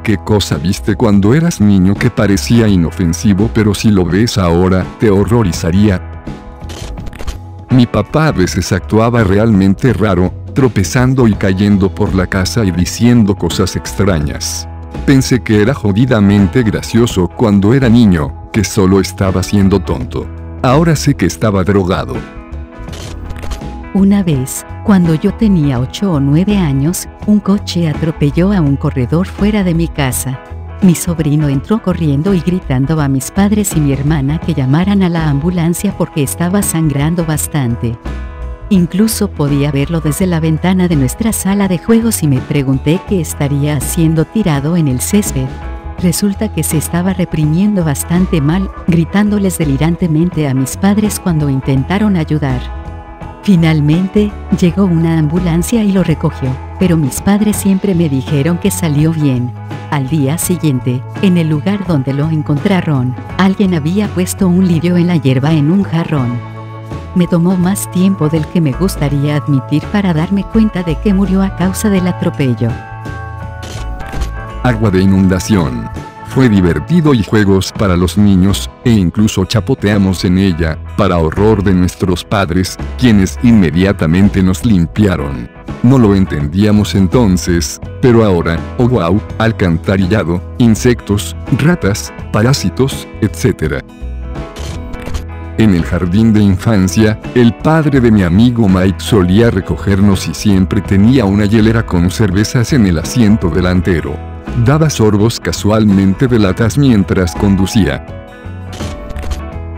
¿Qué cosa viste cuando eras niño que parecía inofensivo pero si lo ves ahora, te horrorizaría? Mi papá a veces actuaba realmente raro, tropezando y cayendo por la casa y diciendo cosas extrañas. Pensé que era jodidamente gracioso cuando era niño, que solo estaba siendo tonto. Ahora sé que estaba drogado. Una vez, cuando yo tenía 8 o 9 años, un coche atropelló a un corredor fuera de mi casa. Mi sobrino entró corriendo y gritando a mis padres y mi hermana que llamaran a la ambulancia porque estaba sangrando bastante. Incluso podía verlo desde la ventana de nuestra sala de juegos y me pregunté qué estaría haciendo tirado en el césped. Resulta que se estaba reprimiendo bastante mal, gritándoles delirantemente a mis padres cuando intentaron ayudar. Finalmente, llegó una ambulancia y lo recogió, pero mis padres siempre me dijeron que salió bien. Al día siguiente, en el lugar donde lo encontraron, alguien había puesto un lirio en la hierba en un jarrón. Me tomó más tiempo del que me gustaría admitir para darme cuenta de que murió a causa del atropello. Agua de inundación. Fue divertido y juegos para los niños, e incluso chapoteamos en ella, para horror de nuestros padres, quienes inmediatamente nos limpiaron. No lo entendíamos entonces, pero ahora, oh wow, alcantarillado, insectos, ratas, parásitos, etc. En el jardín de infancia, el padre de mi amigo Mike solía recogernos y siempre tenía una hielera con cervezas en el asiento delantero. Daba sorbos casualmente de latas mientras conducía.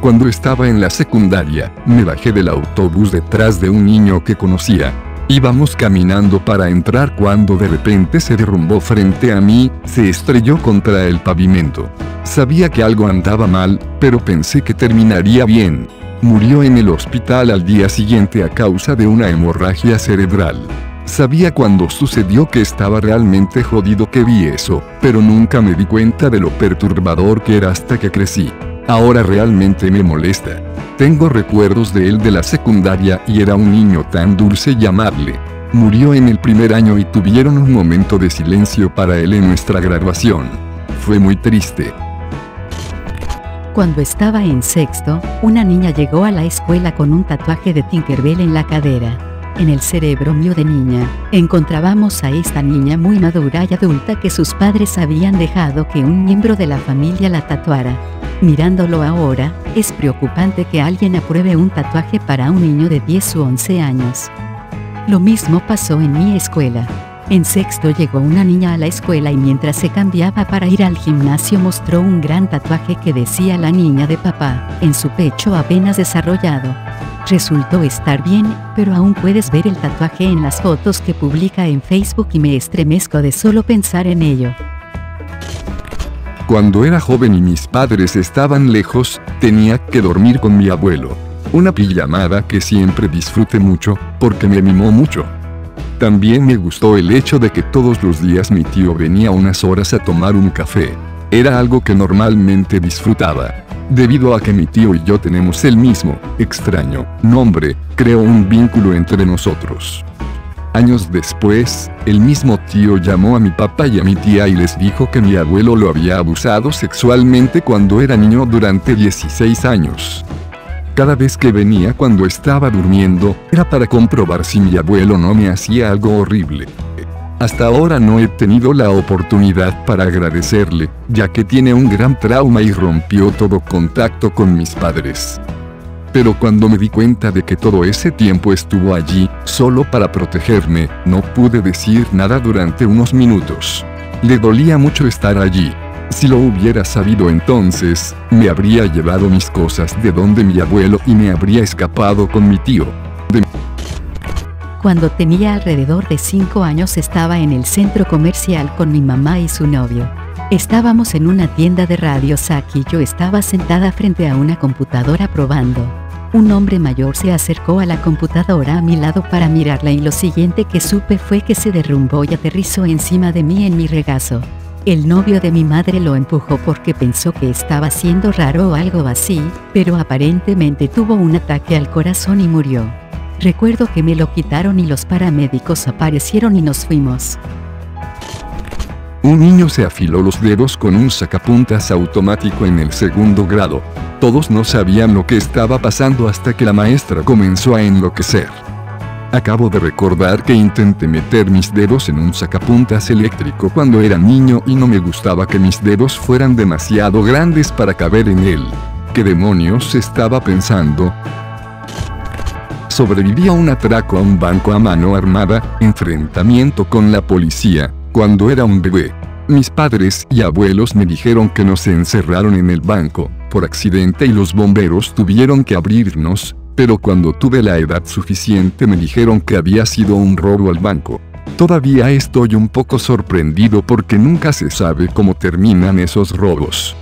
Cuando estaba en la secundaria, me bajé del autobús detrás de un niño que conocía. Íbamos caminando para entrar cuando de repente se derrumbó frente a mí, se estrelló contra el pavimento. Sabía que algo andaba mal, pero pensé que terminaría bien. Murió en el hospital al día siguiente a causa de una hemorragia cerebral. Sabía cuando sucedió que estaba realmente jodido que vi eso, pero nunca me di cuenta de lo perturbador que era hasta que crecí. Ahora realmente me molesta. Tengo recuerdos de él de la secundaria y era un niño tan dulce y amable. Murió en el primer año y tuvieron un momento de silencio para él en nuestra graduación. Fue muy triste. Cuando estaba en sexto, una niña llegó a la escuela con un tatuaje de Tinkerbell en la cadera. En el cerebro mío de niña, encontrábamos a esta niña muy madura y adulta que sus padres habían dejado que un miembro de la familia la tatuara. Mirándolo ahora, es preocupante que alguien apruebe un tatuaje para un niño de 10 u 11 años. Lo mismo pasó en mi escuela. En sexto llegó una niña a la escuela y mientras se cambiaba para ir al gimnasio mostró un gran tatuaje que decía la niña de papá, en su pecho apenas desarrollado. Resultó estar bien, pero aún puedes ver el tatuaje en las fotos que publica en Facebook y me estremezco de solo pensar en ello. Cuando era joven y mis padres estaban lejos, tenía que dormir con mi abuelo. Una pijamada que siempre disfruté mucho, porque me mimó mucho. También me gustó el hecho de que todos los días mi tío venía unas horas a tomar un café. Era algo que normalmente disfrutaba. Debido a que mi tío y yo tenemos el mismo, extraño, nombre, creó un vínculo entre nosotros. Años después, el mismo tío llamó a mi papá y a mi tía y les dijo que mi abuelo lo había abusado sexualmente cuando era niño durante 16 años. Cada vez que venía cuando estaba durmiendo, era para comprobar si mi abuelo no me hacía algo horrible. Hasta ahora no he tenido la oportunidad para agradecerle, ya que tiene un gran trauma y rompió todo contacto con mis padres. Pero cuando me di cuenta de que todo ese tiempo estuvo allí, solo para protegerme, no pude decir nada durante unos minutos. Le dolía mucho estar allí. Si lo hubiera sabido entonces, me habría llevado mis cosas de donde mi abuelo y me habría escapado con mi tío. Cuando tenía alrededor de 5 años estaba en el centro comercial con mi mamá y su novio. Estábamos en una tienda de radios y yo estaba sentada frente a una computadora probando. Un hombre mayor se acercó a la computadora a mi lado para mirarla y lo siguiente que supe fue que se derrumbó y aterrizó encima de mí en mi regazo. El novio de mi madre lo empujó porque pensó que estaba siendo raro o algo así, pero aparentemente tuvo un ataque al corazón y murió. Recuerdo que me lo quitaron y los paramédicos aparecieron y nos fuimos. Un niño se afiló los dedos con un sacapuntas automático en el segundo grado. Todos no sabían lo que estaba pasando hasta que la maestra comenzó a enloquecer. Acabo de recordar que intenté meter mis dedos en un sacapuntas eléctrico cuando era niño y no me gustaba que mis dedos fueran demasiado grandes para caber en él. ¿Qué demonios estaba pensando? Sobreviví a un atraco a un banco a mano armada, enfrentamiento con la policía, cuando era un bebé. Mis padres y abuelos me dijeron que nos encerraron en el banco, por accidente, y los bomberos tuvieron que abrirnos, pero cuando tuve la edad suficiente me dijeron que había sido un robo al banco. Todavía estoy un poco sorprendido porque nunca se sabe cómo terminan esos robos.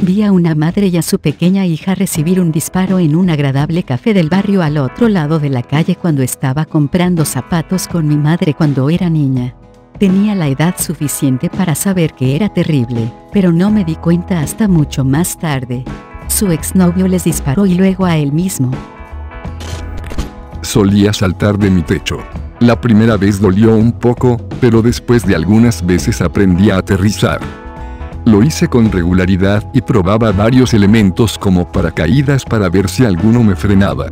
Vi a una madre y a su pequeña hija recibir un disparo en un agradable café del barrio al otro lado de la calle cuando estaba comprando zapatos con mi madre cuando era niña. Tenía la edad suficiente para saber que era terrible, pero no me di cuenta hasta mucho más tarde. Su exnovio les disparó y luego a él mismo. Solía saltar de mi techo. La primera vez dolió un poco, pero después de algunas veces aprendí a aterrizar. Lo hice con regularidad y probaba varios elementos como paracaídas para ver si alguno me frenaba.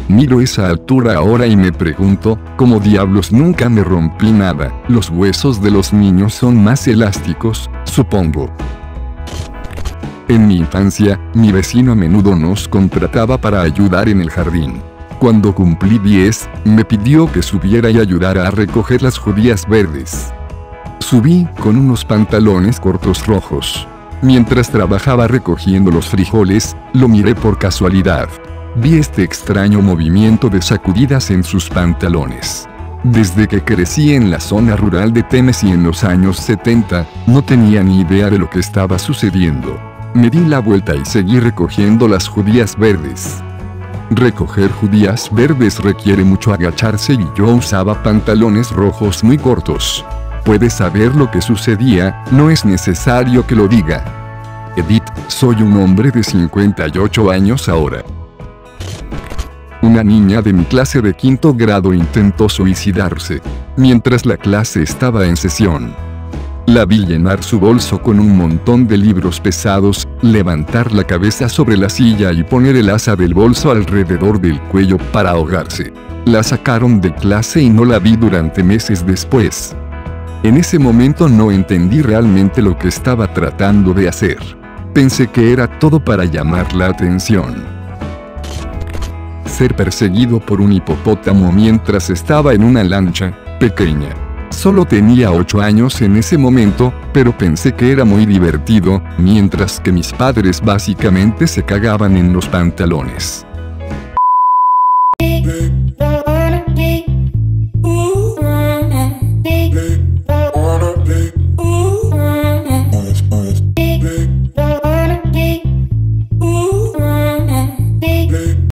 Miro esa altura ahora y me pregunto, ¿cómo diablos nunca me rompí nada? Los huesos de los niños son más elásticos, supongo. En mi infancia, mi vecino a menudo nos contrataba para ayudar en el jardín. Cuando cumplí 10, me pidió que subiera y ayudara a recoger las judías verdes. Subí con unos pantalones cortos rojos. Mientras trabajaba recogiendo los frijoles, lo miré por casualidad. Vi este extraño movimiento de sacudidas en sus pantalones. Desde que crecí en la zona rural de Tennessee en los años 70, no tenía ni idea de lo que estaba sucediendo. Me di la vuelta y seguí recogiendo las judías verdes. Recoger judías verdes requiere mucho agacharse y yo usaba pantalones rojos muy cortos. Puedes saber lo que sucedía, no es necesario que lo diga. Edith, soy un hombre de 58 años ahora. Una niña de mi clase de quinto grado intentó suicidarse, mientras la clase estaba en sesión. La vi llenar su bolso con un montón de libros pesados, levantar la cabeza sobre la silla y poner el asa del bolso alrededor del cuello para ahogarse. La sacaron de clase y no la vi durante meses después. En ese momento no entendí realmente lo que estaba tratando de hacer. Pensé que era todo para llamar la atención. Ser perseguido por un hipopótamo mientras estaba en una lancha, pequeña. Solo tenía 8 años en ese momento, pero pensé que era muy divertido, mientras que mis padres básicamente se cagaban en los pantalones.